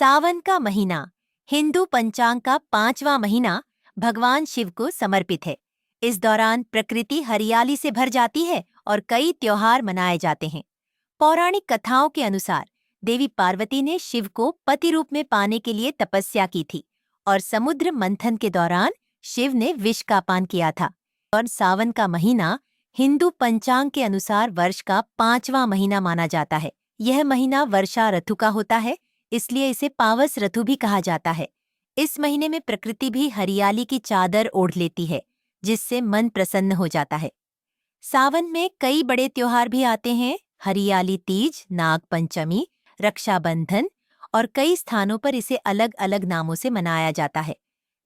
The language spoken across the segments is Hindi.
सावन का महीना हिंदू पंचांग का 5वां महीना भगवान शिव को समर्पित है। इस दौरान प्रकृति हरियाली से भर जाती है और कई त्योहार मनाए जाते हैं। पौराणिक कथाओं के अनुसार देवी पार्वती ने शिव को पति रूप में पाने के लिए तपस्या की थी और समुद्र मंथन के दौरान शिव ने विष का पान किया था। और सावन का महीना हिंदू पंचांग के अनुसार वर्ष का 5वां महीना माना जाता है। यह महीना वर्षा ऋतु का होता है, इसलिए इसे पावस ऋतु भी कहा जाता है। इस महीने में प्रकृति भी हरियाली की चादर ओढ़ लेती है, जिससे मन प्रसन्न हो जाता है। सावन में कई बड़े त्योहार भी आते हैं। हरियाली तीज, नाग पंचमी, रक्षाबंधन और कई स्थानों पर इसे अलग अलग नामों से मनाया जाता है।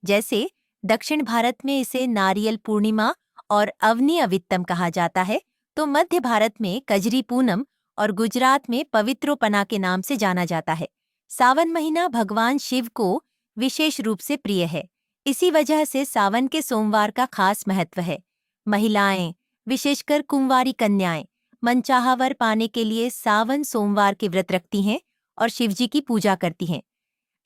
जैसे दक्षिण भारत में इसे नारियल पूर्णिमा और अवनी अवित्तम कहा जाता है, तो मध्य भारत में कजरी पूनम और गुजरात में पवित्रोपना के नाम से जाना जाता है। सावन महीना भगवान शिव को विशेष रूप से प्रिय है। इसी वजह से सावन के सोमवार का खास महत्व है। महिलाएं, विशेषकर कुंवारी कन्याएं, मनचाहा वर पाने के लिए सावन सोमवार के व्रत रखती हैं और शिवजी की पूजा करती हैं।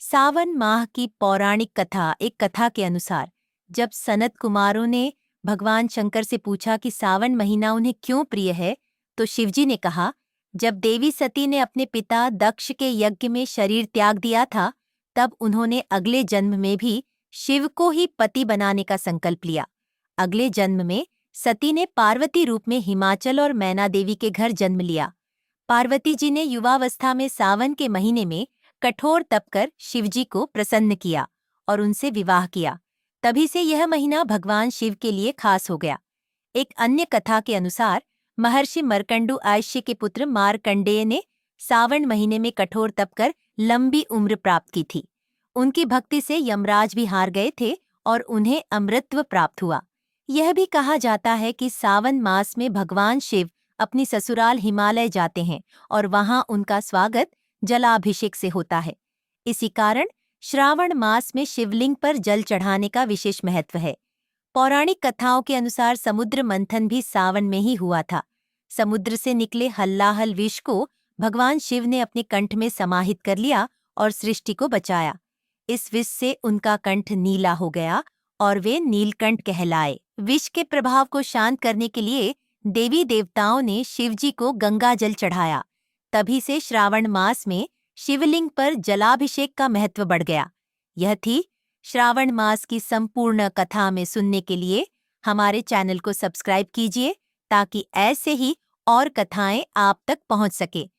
सावन माह की पौराणिक कथा, एक कथा के अनुसार जब सनत कुमारों ने भगवान शंकर से पूछा कि सावन महीना उन्हें क्यों प्रिय है, तो शिवजी ने कहा, जब देवी सती ने अपने पिता दक्ष के यज्ञ में शरीर त्याग दिया था, तब उन्होंने अगले जन्म में भी शिव को ही पति बनाने का संकल्प लिया। अगले जन्म में सती ने पार्वती रूप में हिमाचल और मैना देवी के घर जन्म लिया। पार्वती जी ने युवावस्था में सावन के महीने में कठोर तप कर शिवजी को प्रसन्न किया और उनसे विवाह किया। तभी से यह महीना भगवान शिव के लिए खास हो गया। एक अन्य कथा के अनुसार महर्षि मर्कंडु आयष्य के पुत्र मार्कंडेय ने सावन महीने में कठोर तप कर लंबी उम्र प्राप्त की थी। उनकी भक्ति से यमराज भी हार गए थे और उन्हें अमृतत्व प्राप्त हुआ। यह भी कहा जाता है कि सावन मास में भगवान शिव अपनी ससुराल हिमालय जाते हैं और वहां उनका स्वागत जलाभिषेक से होता है। इसी कारण श्रावण मास में शिवलिंग पर जल चढ़ाने का विशेष महत्व है। पौराणिक कथाओं के अनुसार समुद्र मंथन भी सावन में ही हुआ था। समुद्र से निकले हल्लाहल विष को भगवान शिव ने अपने कंठ में समाहित कर लिया और सृष्टि को बचाया। इस विष से उनका कंठ नीला हो गया और वे नीलकंठ कहलाए। विष के प्रभाव को शांत करने के लिए देवी देवताओं ने शिवजी को गंगा जल चढ़ाया। तभी से श्रावण मास में शिवलिंग पर जलाभिषेक का महत्व बढ़ गया। यह थी श्रावण मास की संपूर्ण कथा। में सुनने के लिए हमारे चैनल को सब्सक्राइब कीजिए ताकि ऐसे ही और कथाएं आप तक पहुंच सके।